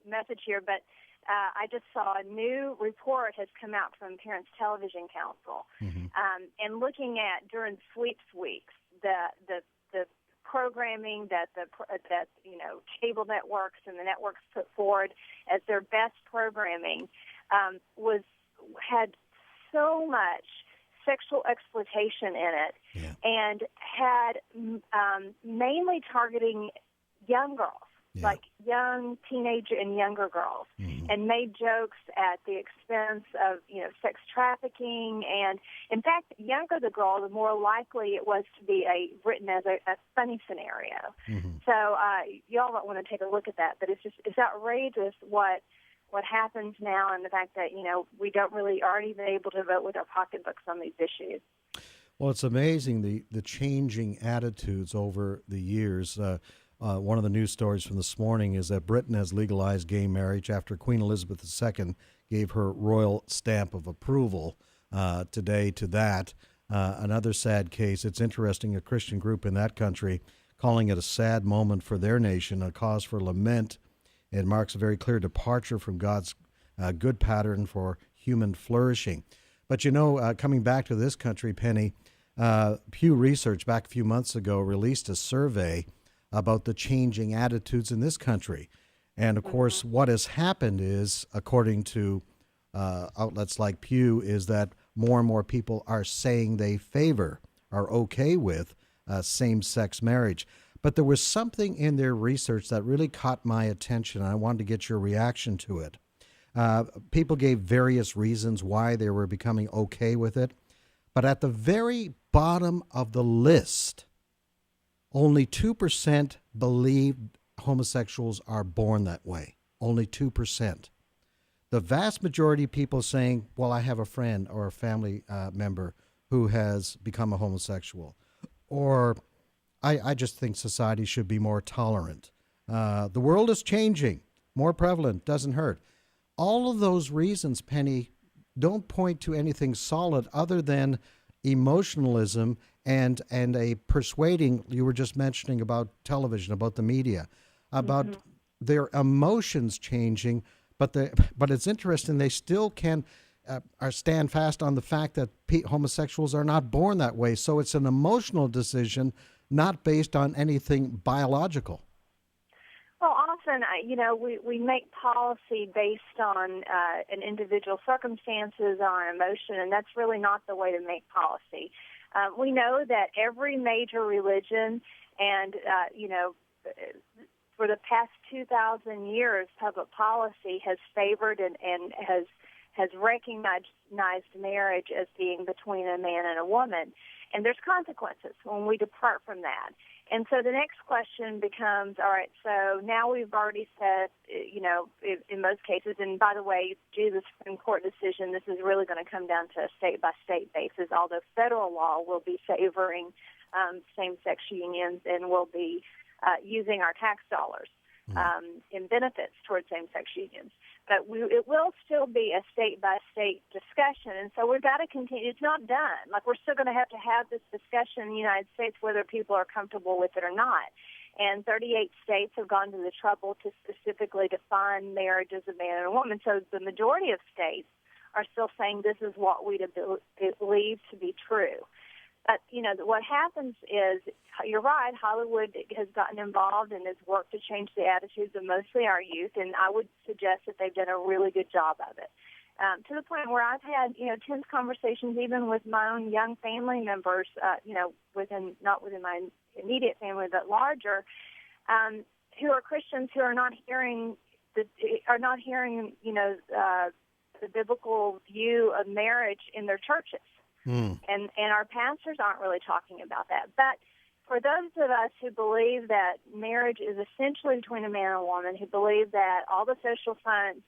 message here, but I just saw a new report has come out from Parents Television Council, and looking at during sweeps weeks the programming that cable networks and the networks put forward as their best programming had so much sexual exploitation in it, and had mainly targeting young girls, like young teenager and younger girls, and made jokes at the expense of sex trafficking. And in fact, the younger the girl, the more likely it was to be written as a funny scenario. So y'all might want to take a look at that. But it's outrageous what happens now, and the fact that we aren't even able to vote with our pocketbooks on these issues. Well, it's amazing the changing attitudes over the years. One of the news stories from this morning is that Britain has legalized gay marriage after Queen Elizabeth II gave her royal stamp of approval today to that. Another sad case. It's interesting, a Christian group in that country calling it a sad moment for their nation, a cause for lament. It marks a very clear departure from God's good pattern for human flourishing. But coming back to this country, Penny, Pew Research back a few months ago released a survey about the changing attitudes in this country. And of course, what has happened is, according to outlets like Pew, is that more and more people are saying they are okay with same-sex marriage. But there was something in their research that really caught my attention, and I wanted to get your reaction to it. People gave various reasons why they were becoming okay with it, but at the very bottom of the list, only 2% believe homosexuals are born that way. Only 2%. The vast majority of people saying, well, I have a friend or a family member who has become a homosexual, or I just think society should be more tolerant. The world is changing, more prevalent, doesn't hurt. All of those reasons, Penny, don't point to anything solid other than emotionalism and a persuading. You were just mentioning about television, about the media, about their emotions changing. But it's interesting, they still can stand fast on the fact that homosexuals are not born that way. So it's an emotional decision, not based on anything biological. Well, often, we make policy based on an individual circumstances, on emotion, and that's really not the way to make policy. We know that every major religion and, for the past 2,000 years, public policy has favored and has recognized marriage as being between a man and a woman. And there's consequences when we depart from that. And so the next question becomes, all right, so now we've already said, in most cases, and by the way, due to the Supreme Court decision, this is really going to come down to a state-by-state basis, although federal law will be favoring same-sex unions and will be using our tax dollars in benefits towards same-sex unions. But it will still be a state-by-state discussion, and so we've got to continue. It's not done. We're still going to have this discussion in the United States whether people are comfortable with it or not. And 38 states have gone to the trouble to specifically define marriage as a man and a woman. So the majority of states are still saying this is what we believe to be true. But, what happens is, you're right, Hollywood has gotten involved and has worked to change the attitudes of mostly our youth, and I would suggest that they've done a really good job of it. To the point where I've had, tense conversations even with my own young family members, not within my immediate family, but larger, who are Christians who are not hearing the biblical view of marriage in their churches. And our pastors aren't really talking about that. But for those of us who believe that marriage is essentially between a man and a woman, who believe that all the social science,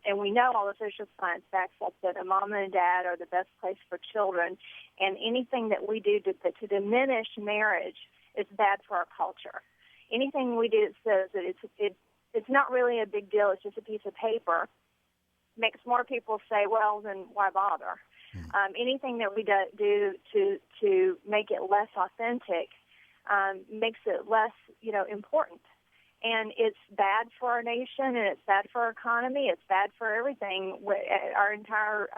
and we know all the social science backs up that a mom and a dad are the best place for children, and anything that we do to diminish marriage is bad for our culture. Anything we do that says that it's not really a big deal, it's just a piece of paper, makes more people say, well, then why bother? Anything that we do to make it less authentic makes it less, important. And it's bad for our nation, and it's bad for our economy. It's bad for everything, our entire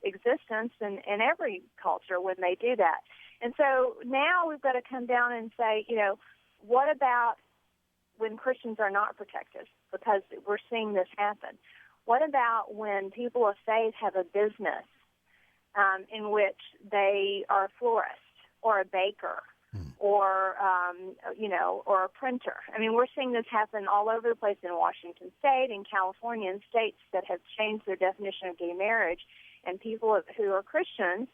existence in every culture when they do that. And so now we've got to come down and say, what about when Christians are not protected? Because we're seeing this happen. What about when people of faith have a business in which they are a florist or a baker or or a printer? I mean, we're seeing this happen all over the place in Washington State, in California, and states that have changed their definition of gay marriage. And people who are Christians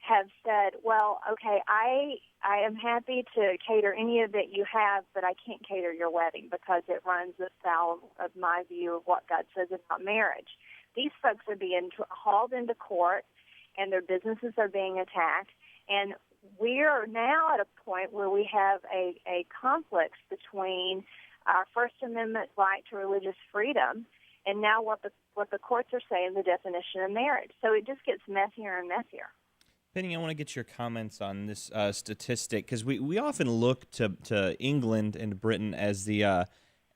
have said, well, okay, I am happy to cater any of it you have, but I can't cater your wedding because it runs afoul of my view of what God says about marriage. These folks are being hauled into court, and their businesses are being attacked, and we are now at a point where we have a conflict between our First Amendment right to religious freedom and now what the courts are saying the definition of marriage. So it just gets messier and messier. Penny, I want to get your comments on this statistic, because we often look to England and Britain as the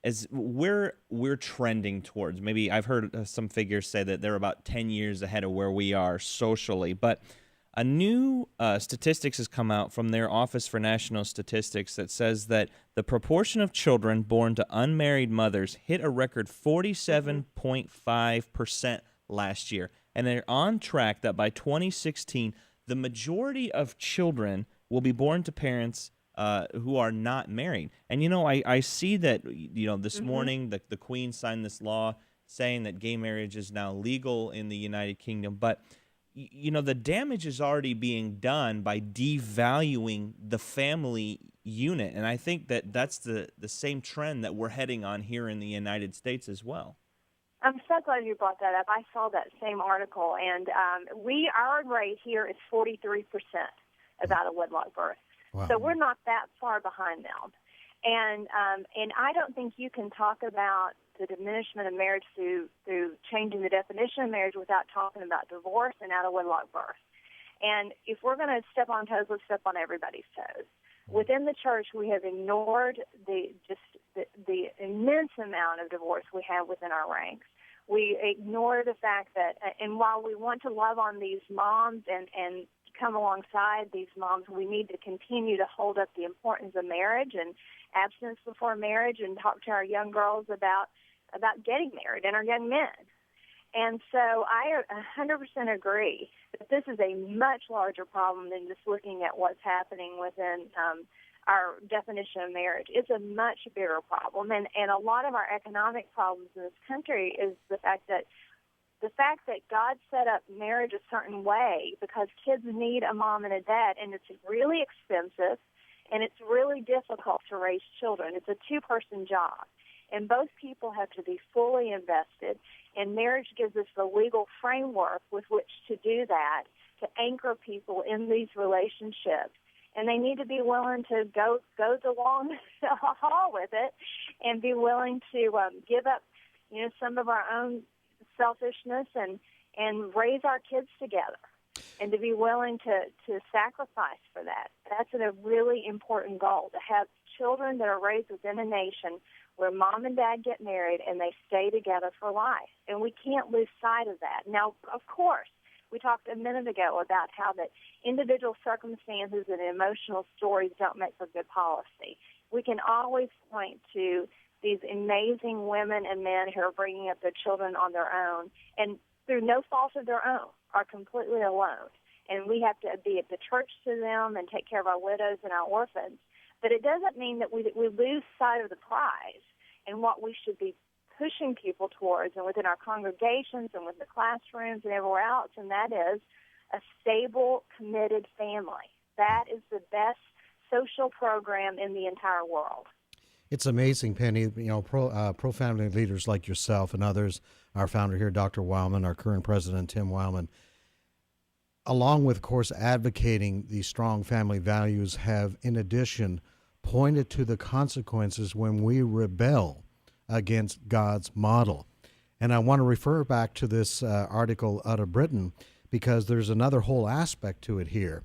as where we're trending towards. Maybe I've heard some figures say that they're about 10 years ahead of where we are socially, but a new statistics has come out from their Office for National Statistics that says that the proportion of children born to unmarried mothers hit a record 47.5% last year, and they're on track that by 2016, the majority of children will be born to parents who are not married. And, I see that, this morning the Queen signed this law saying that gay marriage is now legal in the United Kingdom. But, the damage is already being done by devaluing the family unit. And I think that that's the same trend that we're heading on here in the United States as well. I'm so glad you brought that up. I saw that same article, and our rate here is 43% of out-of-wedlock birth. Wow. So we're not that far behind them. And I don't think you can talk about the diminishment of marriage through changing the definition of marriage without talking about divorce and out-of-wedlock birth. And if we're going to step on toes, let's step on everybody's toes. Within the church, we have ignored the immense amount of divorce we have within our ranks. We ignore the fact that, and while we want to love on these moms and come alongside these moms, we need to continue to hold up the importance of marriage and abstinence before marriage and talk to our young girls about getting married and our young men. And so I 100% agree that this is a much larger problem than just looking at what's happening within our definition of marriage. It's a much bigger problem. And a lot of our economic problems in this country is the fact that God set up marriage a certain way because kids need a mom and a dad, and it's really expensive, and it's really difficult to raise children. It's a two-person job. And both people have to be fully invested, and marriage gives us the legal framework with which to do that, to anchor people in these relationships. And they need to be willing to go the long haul with it and be willing to give up, some of our own selfishness and raise our kids together, and to be willing to sacrifice for that. That's a really important goal, to have children that are raised within a nation where mom and dad get married and they stay together for life. And we can't lose sight of that. Now, of course, we talked a minute ago about how that individual circumstances and emotional stories don't make for good policy. We can always point to these amazing women and men who are bringing up their children on their own and through no fault of their own are completely alone. And we have to be at the church to them and take care of our widows and our orphans. But it doesn't mean that we lose sight of the prize and what we should be pushing people towards and within our congregations and with the classrooms and everywhere else, and that is a stable, committed family. That is the best social program in the entire world. It's amazing, Penny, pro-family leaders like yourself and others, our founder here, Dr. Wildman, our current president, Tim Wildman, along with, of course, advocating these strong family values, have, in addition, pointed to the consequences when we rebel against God's model. And I want to refer back to this article out of Britain because there's another whole aspect to it here.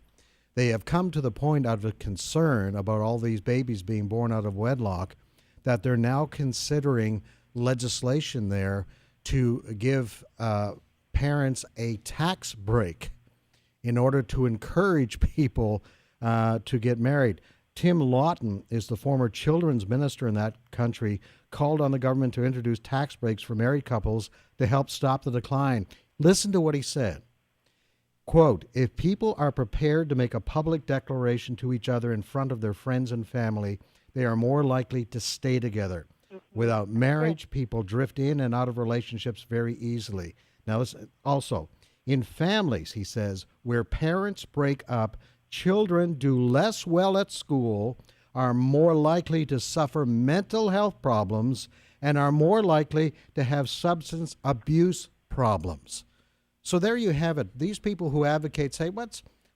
They have come to the point out of concern about all these babies being born out of wedlock that they're now considering legislation there to give parents a tax break in order to encourage people to get married. Tim Lawton is the former children's minister in that country, called on the government to introduce tax breaks for married couples to help stop the decline. Listen to what he said. Quote, if people are prepared to make a public declaration to each other in front of their friends and family, they are more likely to stay together. Without marriage, people drift in and out of relationships very easily. Now, listen, also, in families, he says, where parents break up, children do less well at school, are more likely to suffer mental health problems, and are more likely to have substance abuse problems. So there you have it. These people who advocate say,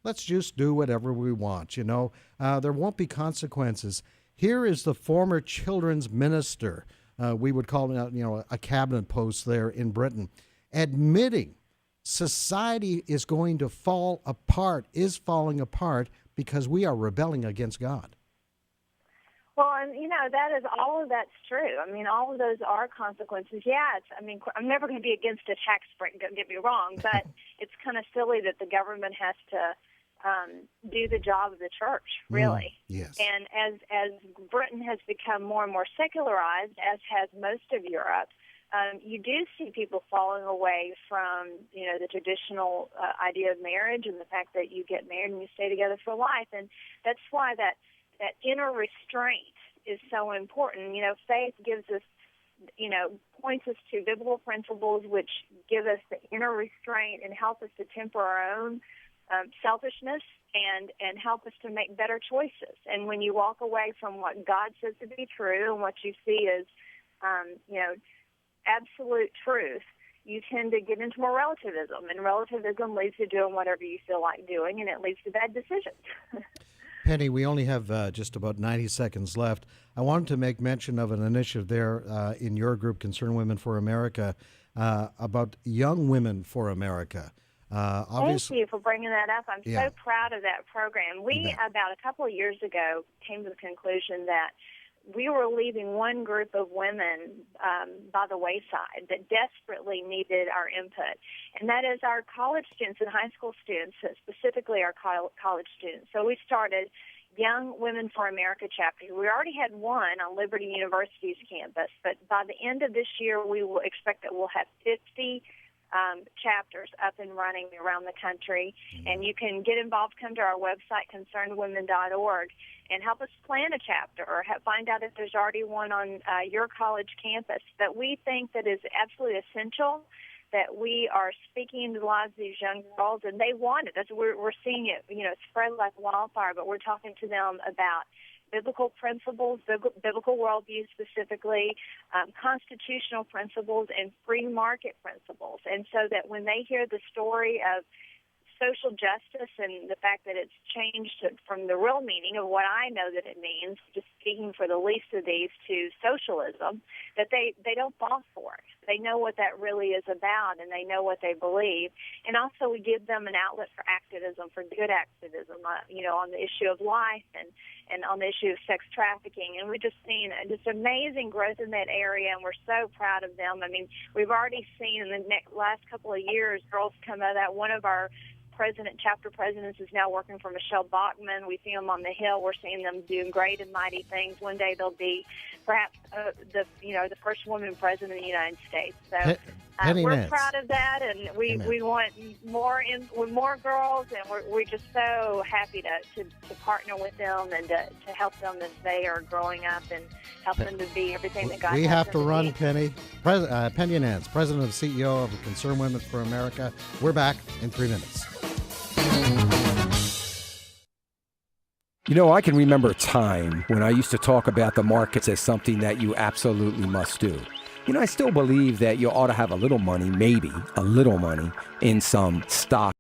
let's just do whatever we want, there won't be consequences. Here is the former children's minister, we would call him, a cabinet post there in Britain, admitting society is going to fall apart, is falling apart because we are rebelling against God. Well, and that is all of that's true. I mean, all of those are consequences. Yeah, I'm never going to be against a tax break. Don't get me wrong, but it's kind of silly that the government has to do the job of the church, really. Yes. And as Britain has become more and more secularized, as has most of Europe, you do see people falling away from, the traditional idea of marriage and the fact that you get married and you stay together for life. And that's why that inner restraint is so important. Faith gives us, points us to biblical principles which give us the inner restraint and help us to temper our own selfishness and help us to make better choices. And when you walk away from what God says to be true and what you see as, absolute truth, you tend to get into more relativism. And relativism leads to doing whatever you feel like doing, and it leads to bad decisions. Penny, we only have just about 90 seconds left. I wanted to make mention of an initiative there in your group, Concerned Women for America, about Young Women for America. Thank you for bringing that up. I'm so proud of that program. We, about a couple of years ago, came to the conclusion that we were leaving one group of women by the wayside that desperately needed our input, and that is our college students and high school students, specifically our college students. So we started Young Women for America chapter. We already had one on Liberty University's campus, but by the end of this year, we will expect that we'll have 50 chapters up and running around the country. And you can get involved, come to our website, concernedwomen.org, and help us plan a chapter or find out if there's already one on your college campus. But we think that is absolutely essential that we are speaking into the lives of these young girls, and they want it. We're seeing it, spread like wildfire, but we're talking to them about biblical principles, biblical worldview specifically, constitutional principles, and free market principles. And so that when they hear the story of social justice and the fact that it's changed from the real meaning of what I know that it means, just speaking for the least of these, to socialism, that they don't fall for it. They know what that really is about, and they know what they believe. And also we give them an outlet for activism, for good activism, on the issue of life and on the issue of sex trafficking. And we've just seen just amazing growth in that area, and we're so proud of them. I mean, we've already seen in the last couple of years girls come out of that. One of our chapter presidents is now working for Michelle Bachmann. We see them on the Hill. We're seeing them doing great and mighty things. One day they'll be perhaps the first woman president of the United States. So we're Nance. proud of that, and we want more girls, and we're just so happy to partner with them and to help them as they are growing up and help them to be everything that God has We have to them run, be. Penny. Penny Nance, President and CEO of Concerned Women for America. We're back in 3 minutes. I can remember a time when I used to talk about the markets as something that you absolutely must do. I still believe that you ought to have a little money, maybe a little money, in some stock